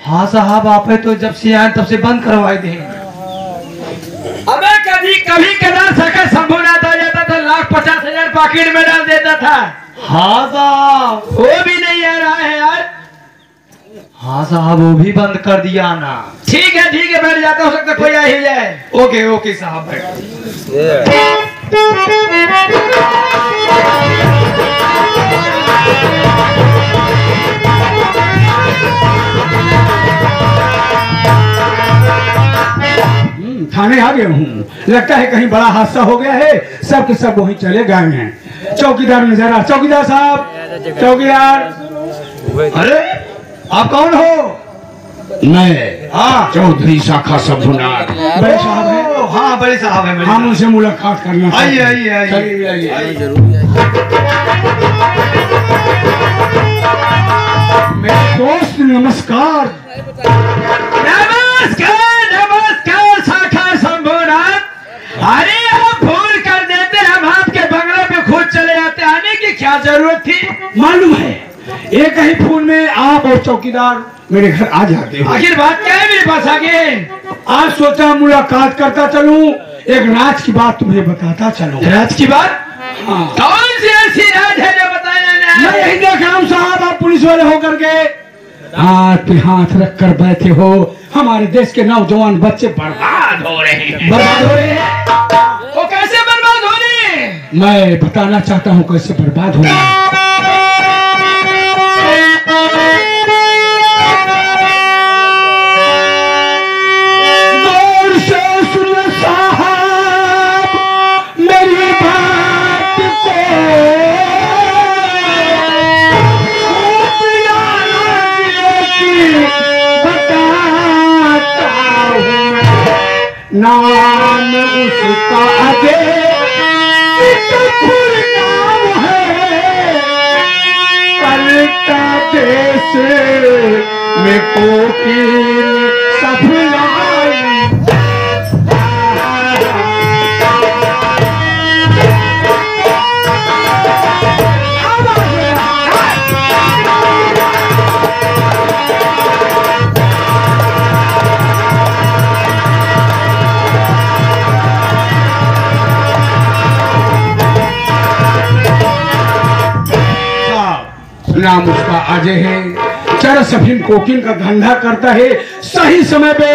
हाँ साहब, आप है तो जब से आए तब से बंद करवाए थे। अबे कभी कभी कदा सका शंभुनाथ आ जाता था, 1,50,000 पॉकेट में डाल देता था। हाँ साहब, वो भी नहीं आ रहा है यार। हाँ साहब, वो भी बंद कर दिया ना। ठीक है बैठ जाता, हो सकता कोई आ ही जाए। ओके ओके साहब, थाने आ गया हूँ। लगता है कहीं बड़ा हादसा हो गया है, सब के सब वहीं चले गए हैं। चौकीदार नजर आ, चौकीदार साहब, चौकीदार। अरे आप कौन हो? मैं हाँ, चौधरी शाखा शंभुनाथ। बड़े साहब है? हाँ बड़े साहब है। हम उनसे मुलाकात करना चाहते हैं। आइए चलिए, आइए। मेरे दोस्त नमस्कार। नमस्कार शाखा शंभुनाथ। अरे आप भूल कर देते, हम आपके बंगले पे खुद चले जाते, आने की क्या जरूरत थी? मालूम है, एक ही फोन में आप और चौकीदार मेरे घर आ जाते हो। आखिर बात क्या है मेरे पास आगे? आज सोचा मुलाकात करता चलूं, एक राज की बात तुम्हें बताता चलूं। राज की बात? हाँ। कौन सी ऐसी राज है जो बताया मैं नहीं? यही देख रहा हूँ साहब, आप पुलिस वाले होकर के हाथ पे हाथ रख कर बैठे हो। हमारे देश के नौजवान बच्चे बर्बाद हो रहे हैं। बर्बाद हो रहे हैं? वो कैसे बर्बाद हो रहे हैं? मैं बताना चाहता हूँ कैसे बर्बाद हो रहे हैं। गौर से सुनो साहब मेरी बात को। नाम उसका अजय नाम है, कलता देश में कोकिल सफलाई। नाम उसका अजय है, चरस अफीम कोकीन का धंधा करता है। सही समय पे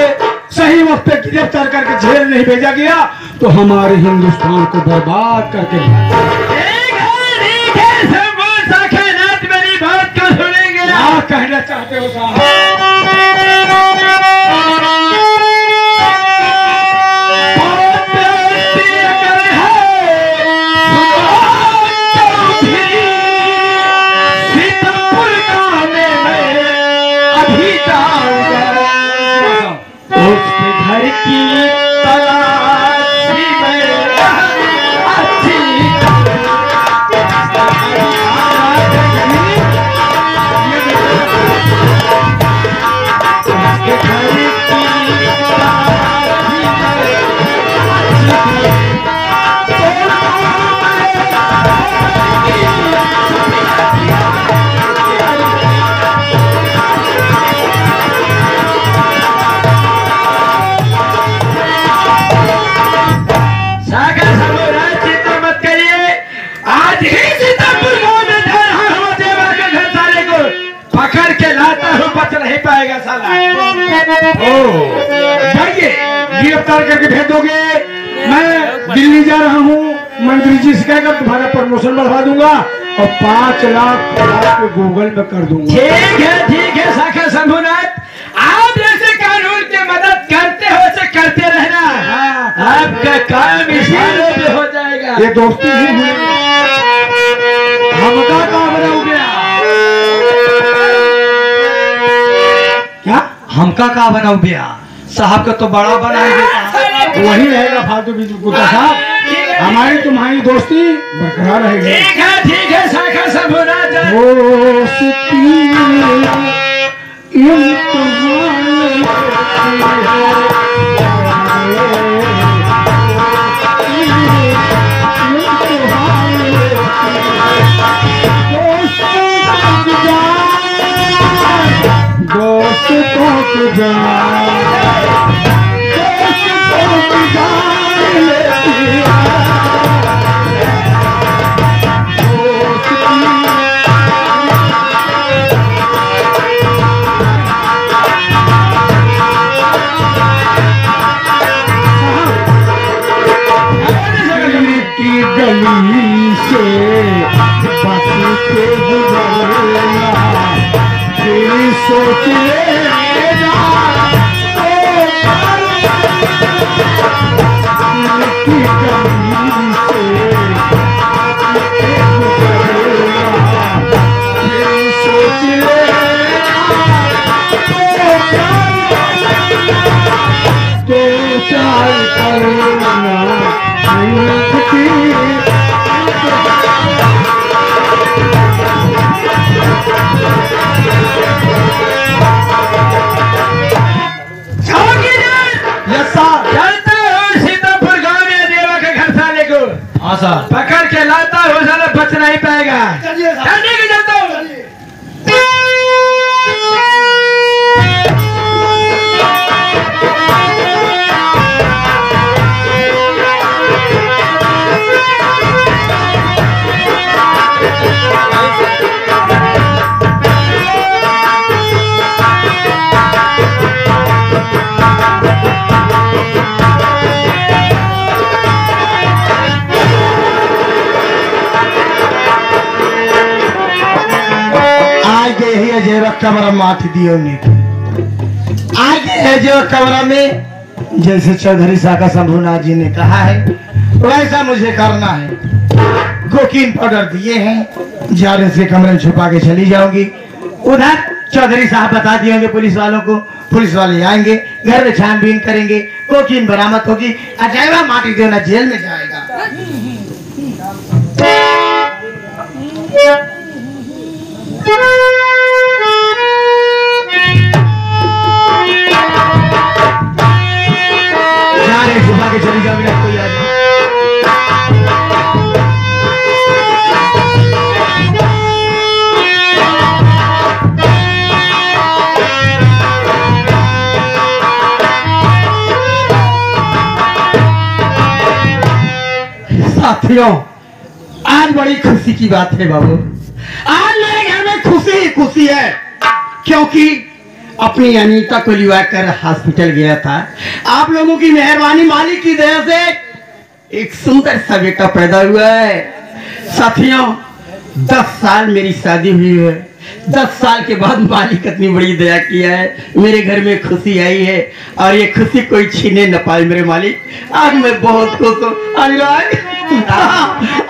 सही वक्त पे गिरफ्तार करके जेल नहीं भेजा गया तो हमारे हिंदुस्तान को बर्बाद करके मेरी बात को सुनेंगे। क्या कहना चाहते हो साहब? घर की तलाशी में अच्छी पाएगा साला। जाइए गिरफ्तार करके भेज दोगे। मैं दिल्ली जा रहा हूँ, मंत्री जी से कहकर तुम्हारा प्रमोशन बढ़वा दूंगा और 5 लाख आपको गूगल में कर दूंगा। ठीक है शाखा शंभुनाथ, आप जैसे कानून की मदद करते हो ऐसे करते रहना। आपका काम इशारों पे हो जाएगा। ये दोस्ती ही हुई। हमका काम हो गया क्या? हमका का बनाऊ बिया साहब का तो बड़ा बना देता। वही रहेगा फालतू बीजू कुत्ता साहब। हमारी तुम्हारी दोस्ती बरकरार रहेगी। ठीक है शाखा शंभुनाथ। दोस्तों सोच पकड़ के लाता हो साला बच नहीं पाएगा। चलिए के जाता हूँ। कमरा माठ दियो आगे है जो कमरा में जैसे चौधरी साका शंभुनाथ जी ने कहा है वैसा मुझे करना है। कोकीन पाउडर दिए हैं, जाने से कमरे में छुपा के चली जाऊंगी। उधर चौधरी साहब बता दिए होंगे पुलिस वालों को, पुलिस वाले आएंगे, घर में छानबीन करेंगे, कोकीन बरामद होगी, अजयवा माटी देना जेल में जाएगा। छुपा के चली जाओ, बिना कोई आ साथियों, आज बड़ी खुशी की बात है बाबू। आज मेरे घर में खुशी खुशी है, क्योंकि अपनी अनीता को लिवाकर हॉस्पिटल गया था। आप लोगों की मेहरबानी, मालिक की दया से एक सुंदर सा बेटा पैदा हुआ है। साथियों, 10 साल मेरी शादी हुई है, 10 साल के बाद मालिक इतनी बड़ी दया किया है, मेरे घर में खुशी आई है और ये खुशी कोई छीने न पाए मेरे मालिक। आज मैं बहुत खुश हूँ।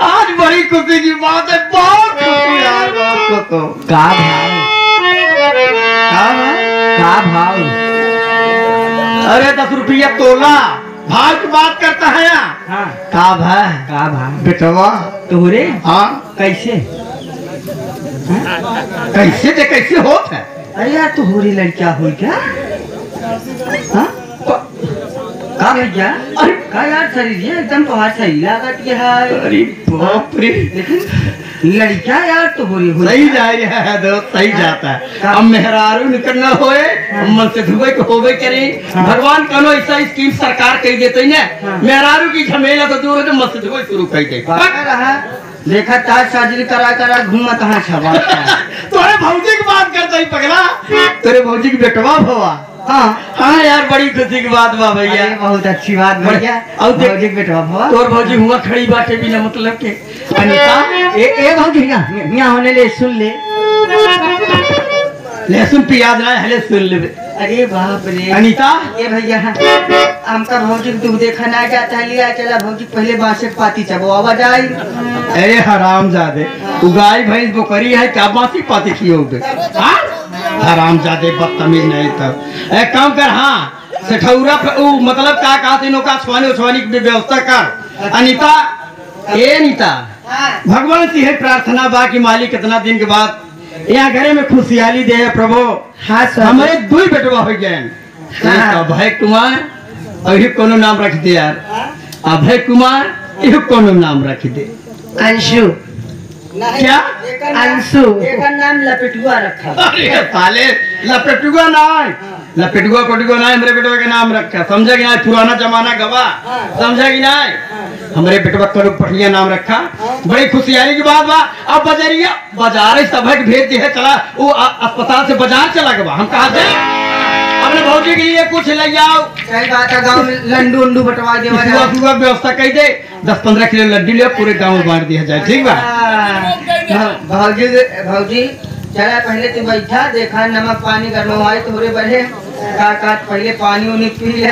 आज बड़ी खुशी की बात है, बहुत खुशी यार, बहुत खुश हूँ। का भाव? अरे 10 रुपया तोला भाव की बात करता है यहाँ। हाँ। का भाव बेटवा तोरे? हाँ। कैसे कैसे होता है? अरे यार तू हो रही लड़किया हो क्या? हाँ? का भैया? अरे का यार शरीर एकदम तो सही लागत है। अरे बाप रे, लेकिन लड़किया यार तो हो रही सही जा रहा है, दोस्त सही जाता है। अब मेहरारू निकलना होए, मन से धुबे को होबे करे। भगवान कनो ऐसा स्कीम सरकार कह देते ना, मेहरारू की झमेला तो दूर है तो मन से धुबे शुरू कर दे। देखा ताज साजिल करा घूमत कहाँ छबा। तोरे भौजी की बात करता ही पगला, तेरे भौजी की बेटवा भवा। हाँ यार, बड़ी खुशी की बात बा भैया, बहुत अच्छी बात भैया। और भौजी की बेटवा भवा, तोर भौजी हुआ खड़ी बाटे बिना मतलब के। अनीता ए भौजी यहाँ होने ले, सुन ले, लहसुन प्याज ना है, सुन ले। अरे बाप रे अनीता, ये भैया हमका भौजी दूध देखा ना जाता है, लिया चला भौजी पहले बासे पाती चबो आवाज आई। अरे हरामजादे, गाय भैंस बकरी है क्या बासी पाती खियोगे? हरामजादे बदतमीज नहीं तब एक काम कर। हाँ सेठौरा मतलब क्या कहते नौका छुआने की व्यवस्था कर। अनीता ए अनीता, भगवान से है प्रार्थना बा कि मालिक इतना दिन के बाद यहाँ घरे में खुशहाली दे प्रभु। हाँ हमारे 2 बेटवा हो गए, अभय कुमार और ये कोनो नाम रख दे यार, अभय कुमार ये कोनो नाम रख दे। अंशु क्या? अंशु एक नाम लपेटुआ रखा। अरे साले लपेटुआ ना लपेटुआ कोटुआ ना हमरे बेटवा के नाम रखा, समझा कि ना? पुराना जमाना गवा, समझा कि ना? हमरे बेटवा करो पठिया नाम रखा। बड़ी खुशियारी की बात बा। अब बजरिया बाजार सब है भेज दिए, चला वो अस्पताल से बाजार चला गवा। हम कहा थे अपने भौजी के लिए कुछ ले आओ। सही बात है, गाँव में लड्डू उंडू बंटवा दे, व्यवस्था कही दे, 10-15 किलो लड्डू ले पूरे गाँव में बांट दिया जाए, ठीक बा? भौजी चला पहले तू बैठा, देखा नमक पानी गरमवाई तोरे बढ़े का पहले पानी उनी पी ले,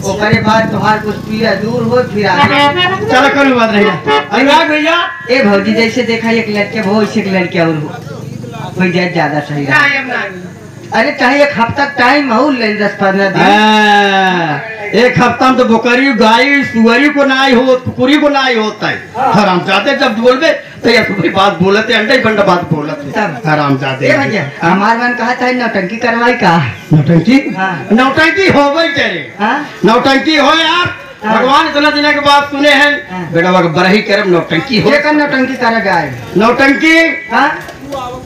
ओकरे बाद तुम्हार कुछ पिया दूर हो फिर आगे। चलो कोई बात नहीं। अनुराग भैया ए भौजी जैसे देखा एक लड़के वो वैसे एक लड़के और हो जाए ज्यादा सही रहा। अरे चाहे एक हफ्ता टाइम हो ले 10-15 दिन। एक हफ्ता में तो बोकरी गाय सुअरी को ना हो, कुकुरी को ना होता है। हराम जाते जब बोलबे तो ये कोई बात बोलते, अंडे बंडा बात बोलते हराम जाते। भैया हमार मन कहा था नौटंकी करवाई का। नौटंकी? नौटंकी हो गई तेरे, नौटंकी हो यार। भगवान इतना दिन के बाद सुने हैं बेटा बरही करम नौटंकी हो। नौटंकी कर गाय नौटंकी,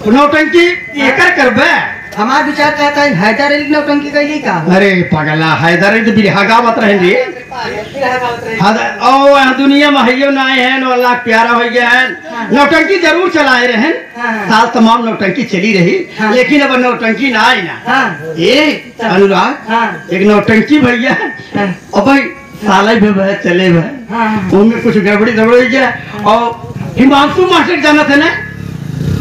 नौटंकी एकर करबे। हमार विचार कहता है हैदर अली नौटंकी कैली का। अरे पगला हैदर अली तो बिरहागा मत रहेंगे। ओ दुनिया में हइयो ना है, नो अल्लाह प्यारा हो गया है। नौटंकी जरूर चलाए रहे, साल तमाम नौटंकी चली रही, लेकिन अब नौटंकी ना आई ना। ये अनुराग एक नौटंकी भैया और भाई साले भी चले भाई, उनमें कुछ गड़बड़ी गड़बड़ी गया। और हिमांशु मास्टर जाना थे ना?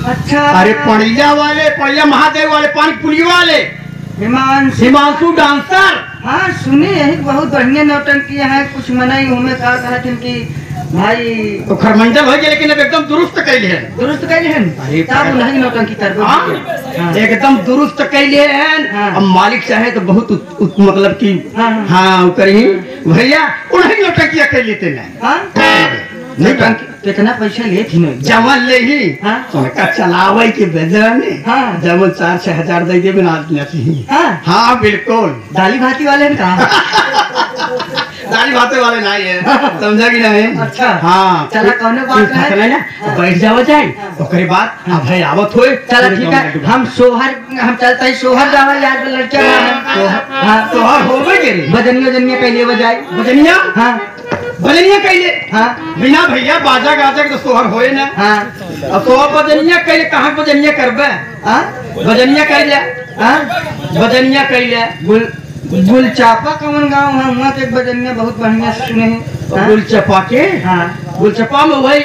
अच्छा। अरे पड़िया वाले, पड़िया महादेव वाले, पानी पुली वाले हिमांशु डांसर। हाँ सुने यही बहुत बढ़िया नौटंकी है। कुछ मनाई हमें कहा था कि भाई तो खरमंडल हो गया, लेकिन अब एकदम दुरुस्त कैले हैं। दुरुस्त कैले हैं तब नहीं नौटंकी कर एकदम दुरुस्त कैले हैं। अब मालिक चाहे तो बहुत मतलब की हाँ करी भैया उन्हीं नौटंकिया कर लेते नहीं। कितना पैसा ले थी जमन ले ही उनका चलावे के बेदरा में जमन 4-6 हजार दे दे बना देना चाहिए। हाँ बिल्कुल। दाली भाती वाले ने कहा दाली भाते वाले नहीं है, समझा कि नहीं? अच्छा हाँ चला कौन बात है ना, बैठ जाओ जाए ओकरे बाद अब भाई आवत होए। चला ठीक है, हम सोहर हम चलता है सोहर गावा याद लड़कियां। हाँ सोहर हो गए बजनिया कैले बजाए बजनिया। हाँ बजनिया कैले। हाँ बिना भैया बाजा गाजा के तो सोहर होए ना। हाँ अब सोहर बजनिया कैले कहाँ बजनिया करबे? बजनिया कैले बजनिया कैले गुलचापा कौन गाँव है वहाँ के बजनिया बहुत बढ़िया सुने हैं। गुलचपा के? हाँ गुलचपा में वही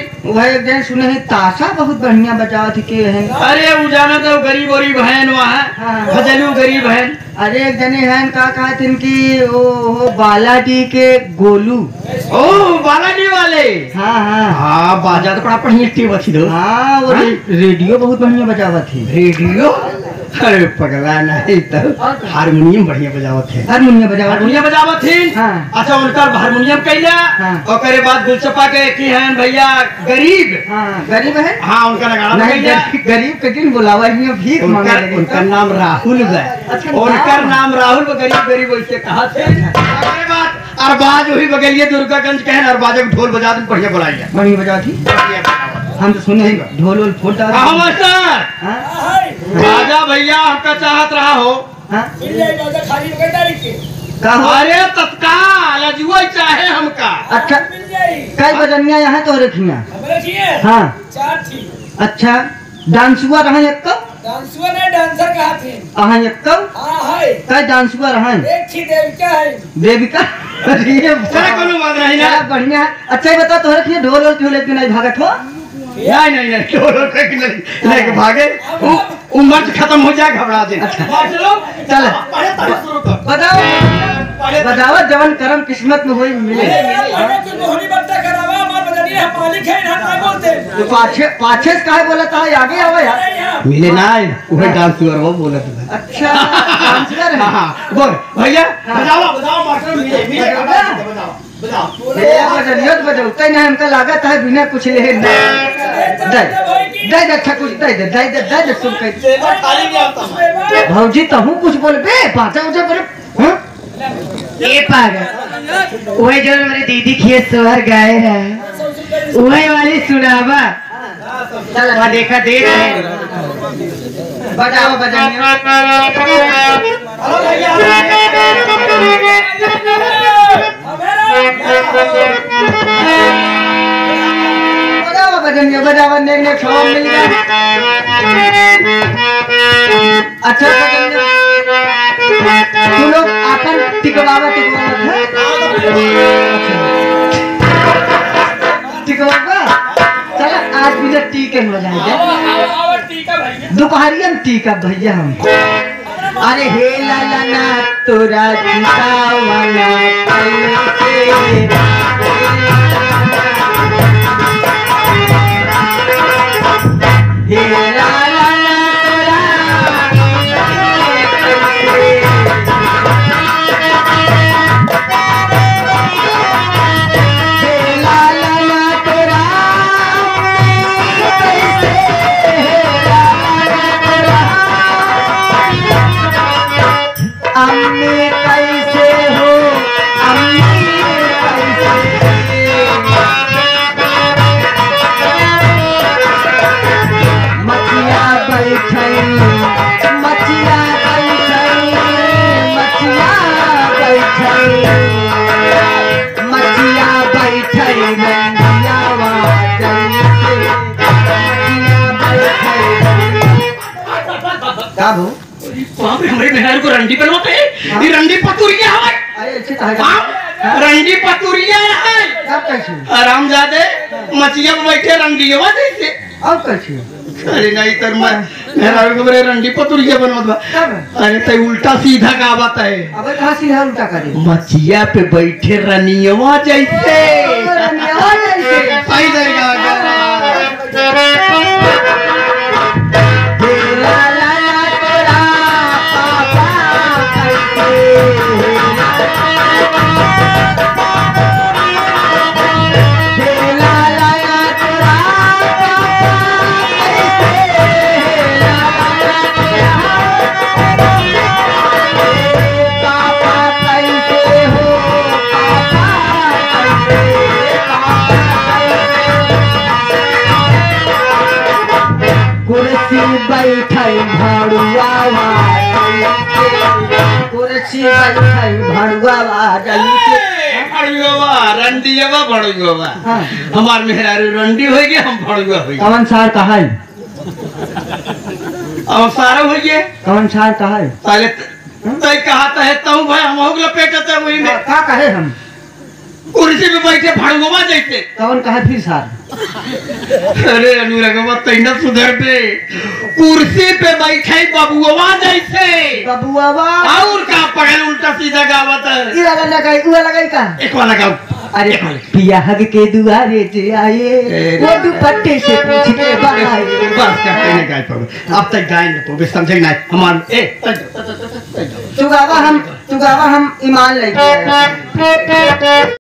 एक दिन सुने हैं ताशा बहुत बढ़िया बजावा थी के है। अरे वो जाना तो गरीब गरीब बहन वहाँ भजनू गरीब बहन। अरे एक जने है का कहा थे कि वो बालाजी के गोलू। ओ बालाजी वाले। हाँ हाँ हाँ बाजा तो बड़ा बढ़िया टेबल थी। हाँ वो रेडियो बहुत बढ़िया बजावा थी। रेडियो? अरे पगला नहीं तो हारमोनियम बढ़िया बजावत है। हारमोनियम बजावत है। अच्छा उनका हारमोनियम कैला और करे बाद गुलचपा के की है भैया गरीब। गरीब है। हाँ उनका नगाड़ा गरीब के दिन बुलावा भीख मांगा। उनका नाम राहुल है। उनका नाम राहुल गरीब गरीब वैसे कहा थे। अरबाज वही बगलिए दुर्गागंज के हैं, अरबाज ढोल बजा दे बढ़िया बुलाइए। बढ़िया बजा थी। हम तो सुने ढोल वोल फोड़ डाल। राजा भैया हमका चाहत रहा हो। अरे तत्काल अजुआ चाहे हमका। अच्छा कई बजनिया यहाँ तो रखिया? हाँ अच्छा डांसुआ रहा एक कब? डांसुआ नहीं डांसर कहा थे। हाँ एक कब? कई डांसुआ रहा? एक थी देविका है। देविका? अरे बढ़िया। अच्छा ही बता तो रखिए ढोल वोल क्यों लेके नहीं भागत हो? नहीं नहीं भागे उम्र खत्म हो जाए घबरा दे। चल बताओ जवन कर्म किस्मत में हुई मिले। पाछे से काहे बोला था आगे आवा यार। मिले ना वही डांसर वो बोला था। अच्छा डांसर है। हाँ बोल भैया बजाओ मास्टर बजाते नहीं हमका लागत है बिना कुछ ले दे अच्छा कुछ दे सुन भौजी तहू कुछ बोल बे पाचा उचा बोले। ये पागल वही जो मेरी दीदी खेत सोहर गाए है वही वाली सुनावा। चल देखा देख बजाओ बजाइए। हेलो भैया बजाओ बजाइए, बजाओ नेक सवाल मिल गया। अच्छा बजाइए, तू लोग अपन टिकवावा टिकवावा चलो आज भी टीके में बजाएंगे। दोपहरिया में टीका भैया हम। अरे हे लाला ना तोरा टीकावाला हे लाला ना तोरा अम्मी कैसे हो, अम्मी मचिया बैठे मचिया बैठे मचिया बैठे मचिया बैठे मंदियावा का भो बाप रे हमारे मेहर को रंडी बनवाते हैं। ये रंडी पतुरिया है। अरे अच्छे कहा हाँ रंडी पतुरिया है। सब कैसे आरामजादे मचिया में बैठे रंडिया जैसे। और कैसे अरे नहीं तर मेहर को मेरे रंडी पतुरिया बनवा। कब अरे तो उल्टा सीधा का बात है। अबे कहाँ सीधा उल्टा करे मचिया पे बैठे रनियवा जैसे। सही तरीका बैठे भड़ुआवा कुर्सी बैठे भड़ुआवा रंडियवा भड़ुआ हमार मेहरारू रंडी हो गए हम भड़ुआ हो गए। कवन सार कहा है अब सारा हो गए कवन सार कहा है पहले तय कहा है तू भाई हम हो लपेटते वही में का कहे हम कुर्सी पे बैठे भड़ुआ जैसे। कवन कहे फिर सार अरे अनुरागवा तैना सुधरते कुर्सी पे बैठे बबुआ जैसे। बबुआवा और का पहले उल्टा सीधा गावत है। ये वाला लगाई वो लगाई का एक वाला गाओ। अरे पिया हग के दुआरे जे आए वो दुपट्टे से पूछ के बनाए बस करते नहीं गाय पाओगे अब तक गाय न पाओगे समझे ना हमार तुगावा हम ईमान लेके आए।